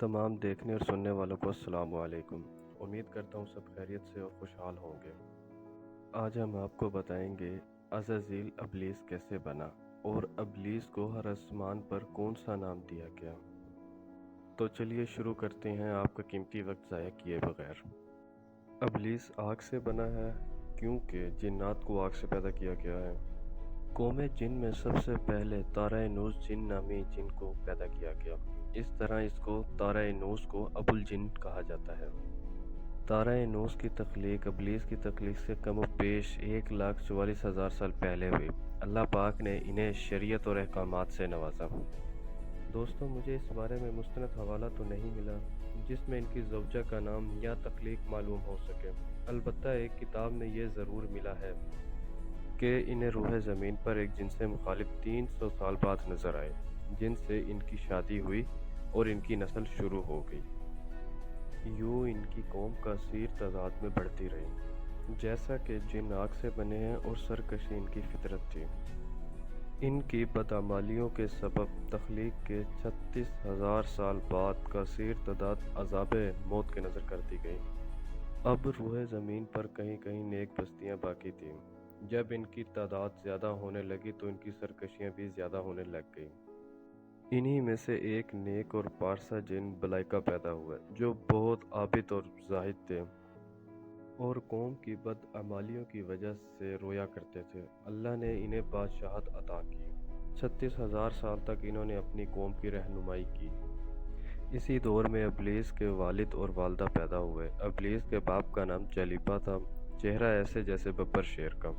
तमाम देखने और सुनने वालों को अस्सलाम वालेकुम। उम्मीद करता हूँ सब खैरियत से और खुशहाल होंगे। आज हम आपको बताएंगे अज़ाज़ील इब्लीस कैसे बना और इब्लीस को हर आसमान पर कौन सा नाम दिया गया। तो चलिए शुरू करते हैं आपका कीमती वक्त ज़ाया किए बगैर। इब्लीस आग से बना है क्योंकि जिन्नात को आग से पैदा किया गया है। कौम जिन में सबसे पहले तारा नूस जिन नामी जिन को पैदा किया गया। इस तरह इसको तारा नूस को अबुल जिन कहा जाता है। तारा नूस की तख्लीक इब्लीस की तख्लीक से कम पेश 1,44,000 साल पहले हुई। अल्लाह पाक ने इन्हें शरीयत और अहकामात से नवाजा। दोस्तों, मुझे इस बारे में मुस्तनद हवाला तो नहीं मिला जिसमें इनकी ज़ौजा का नाम या तख्लीक मालूम हो सके। अलबत्ता एक किताब में ये ज़रूर मिला है कि इन्हें रूह ज़मीन पर एक जिनसे मुखालिफ 300 साल बाद नज़र आए, जिनसे इनकी शादी हुई और इनकी नस्ल शुरू हो गई। यूँ इनकी कौम कसीर तादाद में बढ़ती रही। जैसा कि जिन आग से बने हैं और सरकशी इनकी फितरत थी। इनकी बदअमालियों के सबब तख्लीक के 36,000 साल बाद कसीर तादाद अज़ाब मौत के नज़र कर दी गई। अब रूह ज़मीन पर कहीं कहीं नेक बस्तियाँ बाकी थीं। जब इनकी तादाद ज़्यादा होने लगी तो इनकी सरकशियाँ भी ज़्यादा होने लग गईं। इन्हीं में से एक नेक और पारसा जिन बलाइका पैदा हुआ जो बहुत आबिद और जाहिद थे और कौम की बदअमालियों की वजह से रोया करते थे। अल्लाह ने इन्हें बादशाहत अता की। 36,000 साल तक इन्होंने अपनी कौम की रहनुमाई की। इसी दौर में इब्लीस के वालिद और वालदा पैदा हुए। इब्लीस के बाप का नाम जलीबा था, चेहरा ऐसे जैसे बब्बर शेर का।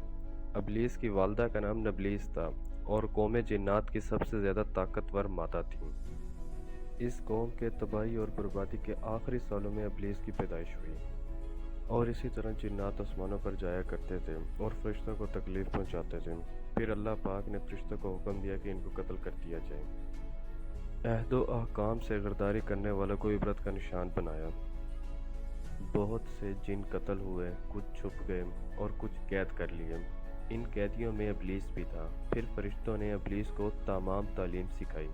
इब्लीस की वालदा का नाम नबलीस था और कौम जिन्नात की सबसे ज़्यादा ताकतवर मादा थी। इस कौम के तबाही और बर्बादी के आखिरी सालों में इब्लीस की पैदाइश हुई और इसी तरह जिन्नात आसमानों पर जाया करते थे और फरिश्तों को तकलीफ पहुंचाते थे। फिर अल्लाह पाक ने फरिश्तों को हुक्म दिया कि इनको कत्ल कर दिया जाए। अहदो अहकाम से गरदारी करने वालों को इबरत का निशान बनाया। बहुत से जिन कत्ल हुए, कुछ छुप गए और कुछ कैद कर लिए। इन कैदियों में इब्लीस भी था। फिर फरिश्तों ने इब्लीस को तमाम तालीम सिखाई,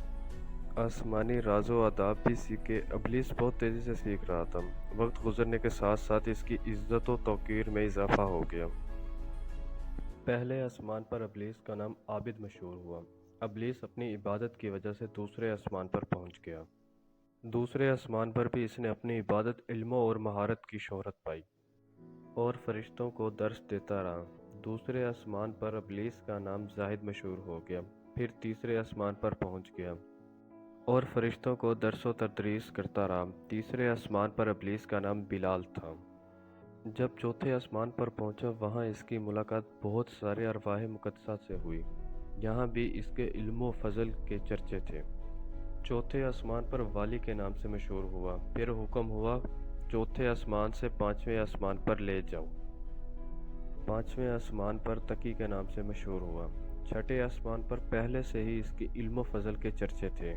आसमानी राज़ो आदाब भी सीखे। इब्लीस बहुत तेज़ी से सीख रहा था। वक्त गुजरने के साथ साथ इसकी इज़्ज़त व तौक़ीर में इजाफा हो गया। पहले आसमान पर इब्लीस का नाम आबिद मशहूर हुआ। इब्लीस अपनी इबादत की वजह से दूसरे आसमान पर पहुंच गया। दूसरे आसमान पर भी इसने अपनी इबादत, इल्म और महारत की शोहरत पाई और फरिश्तों को दर्स देता रहा। दूसरे आसमान पर इब्लीस का नाम जाहिद मशहूर हो गया। फिर तीसरे आसमान पर पहुंच गया और फरिश्तों को दर्स व तदरीस करता रहा। तीसरे आसमान पर इब्लीस का नाम बिलाल था। जब चौथे आसमान पर पहुंचा, वहां इसकी मुलाकात बहुत सारे अरवाह मुक़द्दसा से हुई। यहाँ भी इसके इल्म व फजल के चर्चे थे। चौथे आसमान पर वाली के नाम से मशहूर हुआ। फिर हुक्म हुआ चौथे आसमान से पांचवें आसमान पर ले जाओ। पांचवें आसमान पर तकी के नाम से मशहूर हुआ। छठे आसमान पर पहले से ही इसकी इल्म व फजल के चर्चे थे।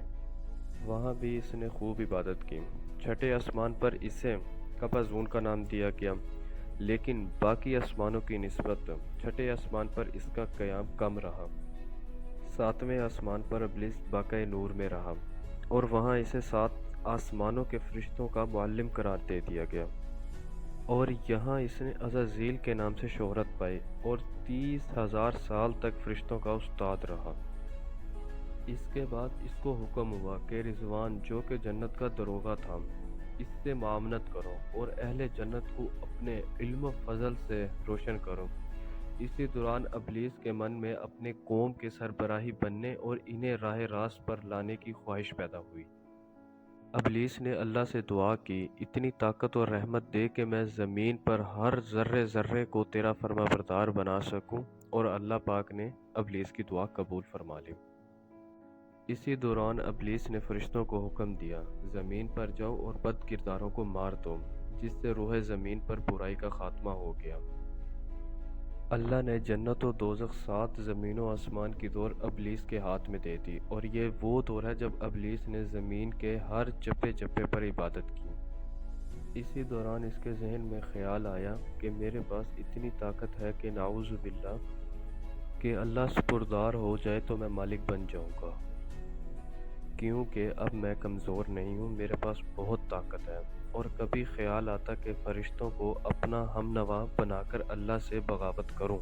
वहाँ भी इसने खूब इबादत की। छठे आसमान पर इसे कपाजून का नाम दिया गया, लेकिन बाकी आसमानों की निस्बत छठे आसमान पर इसका क़याम कम रहा। सातवें आसमान पर इब्लीस बाक़ाए नूर में रहा और वहाँ इसे 7 आसमानों के फरिश्तों का मुअल्लिम करार दे दिया गया और यहाँ इसने अज़ाज़ील के नाम से शोहरत पाई और 30,000 साल तक फरिश्तों का उस्ताद रहा। इसके बाद इसको हुक्म हुआ कि रिजवान, जो कि जन्नत का दरोगा था, इससे मामनत करो और अहले जन्नत को अपने इल्म फजल से रोशन करो। इसी दौरान इब्लीस के मन में अपने कौम के सरबराही बनने और इन्हें राह रास्त पर लाने की ख्वाहिश पैदा हुई। इब्लीस ने अल्लाह से दुआ की, इतनी ताकत और रहमत दे कि मैं ज़मीन पर हर ज़र्रे ज़र्रे को तेरा फरमाबरदार बना सकूं, और अल्लाह पाक ने इब्लीस की दुआ कबूल फरमा ली। इसी दौरान इब्लीस ने फरिश्तों को हुक्म दिया, ज़मीन पर जाओ और बद किरदारों को मार दो, जिससे रूह ज़मीन पर बुराई का खात्मा हो गया। अल्लाह ने जन्नत व दोज़ख 7 ज़मीन व आसमान की दौर इब्लीस के हाथ में दे दी और ये वो दौर है जब इब्लीस ने ज़मीन के हर चप्पे चप्पे पर इबादत की। इसी दौरान इसके जहन में ख्याल आया कि मेरे पास इतनी ताकत है कि नाउज़ु बिल्लाह कि अल्लाह सुपुरदार हो जाए तो मैं मालिक बन जाऊँगा, क्योंकि अब मैं कमज़ोर नहीं हूँ, मेरे पास बहुत طاقت ہے، اور کبھی خیال آتا کہ فرشتوں کو اپنا ہم نوا بنا کر اللہ سے بغاوت کروں،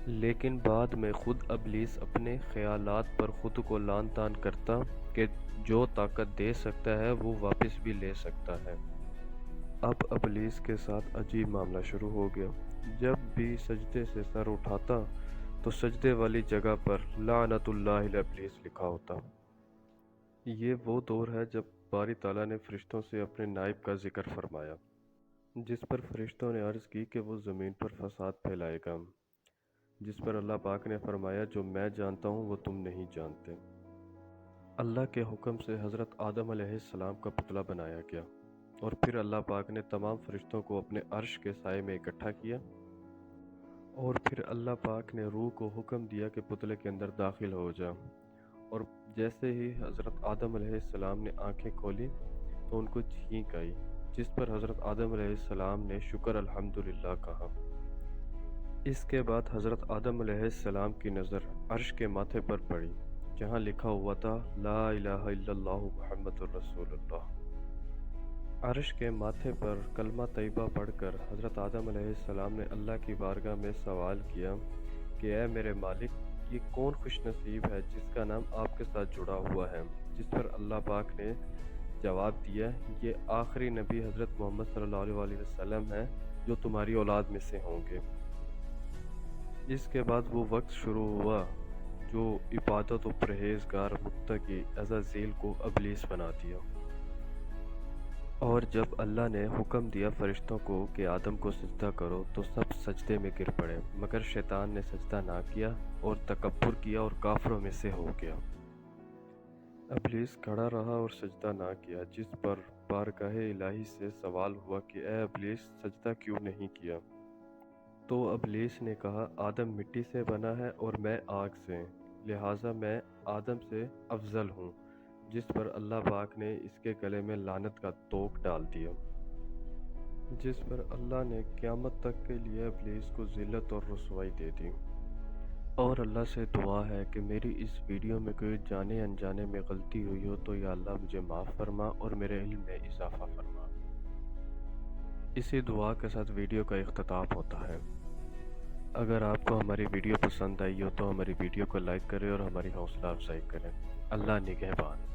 لیکن بعد میں خود ابلیس اپنے خیالات پر خود کو لعن طعن کرتا کہ جو طاقت دے سکتا ہے وہ واپس بھی لے سکتا ہے۔ اب ابلیس کے ساتھ عجیب معاملہ شروع ہو گیا۔ جب بھی سجدے سے سر اٹھاتا تو سجدے والی جگہ پر لعنت اللہ علی ابلیس لکھا ہوتا۔ یہ وہ دور ہے جب باری تعالیٰ نے فرشتوں سے اپنے نائب کا ذکر فرمایا، جس پر فرشتوں نے عرض کی کہ وہ زمین پر فساد پھیلائے گا، جس پر اللہ پاک نے فرمایا جو میں جانتا ہوں وہ تم نہیں جانتے۔ اللہ کے حکم سے حضرت آدم علیہ السلام کا پتلا بنایا گیا، اور پھر اللہ پاک نے تمام فرشتوں کو اپنے عرش کے سائے میں اکٹھا کیا، اور پھر اللہ پاک نے روح کو حکم دیا کہ پتلے کے اندر داخل ہو جا، اور جیسے ہی حضرت آدم علیہ السلام نے آنکھیں کھولی تو ان کو چھینک آئی، جس پر حضرت آدم علیہ السلام نے شکر الحمدللہ کہا۔ اس کے بعد حضرت آدم علیہ السلام کی نظر عرش کے ماتھے پر پڑی، جہاں لکھا ہوا تھا لا الہ الا اللہ محمد الرسول اللہ۔ عرش کے ماتھے پر کلمہ طیبہ پڑھ کر حضرت آدم علیہ السلام نے اللہ کی بارگاہ میں سوال کیا کہ اے میرے مالک، یہ کون خوش نصیب ہے جس کا نام آپ کے ساتھ جڑا ہوا ہے؟ جس پر اللہ پاک نے جواب دیا، یہ آخری نبی حضرت محمد صلی اللہ علیہ وسلم ہیں جو تمہاری اولاد میں سے ہوں گے۔ اس کے بعد وہ وقت شروع ہوا جو عبادت و پرہیزگار متقی عزازیل کو ابلیس بنا دیا، اور جب اللہ نے حکم دیا فرشتوں کو کہ آدم کو سجدہ کرو تو سب سجدے میں گر پڑے، مگر شیطان نے سجدہ نہ کیا اور تکبر کیا اور کافروں میں سے ہو گیا۔ ابلیس کھڑا رہا اور سجدہ نہ کیا، جس پر بارگاہ الہی سے سوال ہوا کہ اے ابلیس، سجدہ کیوں نہیں کیا؟ تو ابلیس نے کہا آدم مٹی سے بنا ہے اور میں آگ سے، لہٰذا میں آدم سے افضل ہوں، جس پر اللہ پاک نے اس کے گلے میں لعنت کا توق ڈال دیا، جس پر اللہ نے قیامت تک کے لیے ابلیس کو ذلت اور رسوائی دے دی۔ اور اللہ سے دعا ہے کہ میری اس ویڈیو میں کوئی جانے انجانے میں غلطی ہوئی ہو تو یا اللہ مجھے معاف فرما اور میرے علم میں اضافہ فرما۔ اسی دعا کے ساتھ ویڈیو کا اختتام ہوتا ہے۔ اگر آپ کو ہماری ویڈیو پسند آئی ہو تو ہماری ویڈیو کو لائک کریں اور ہماری حوصلہ افزائی کریں۔ اللہ نگہبان۔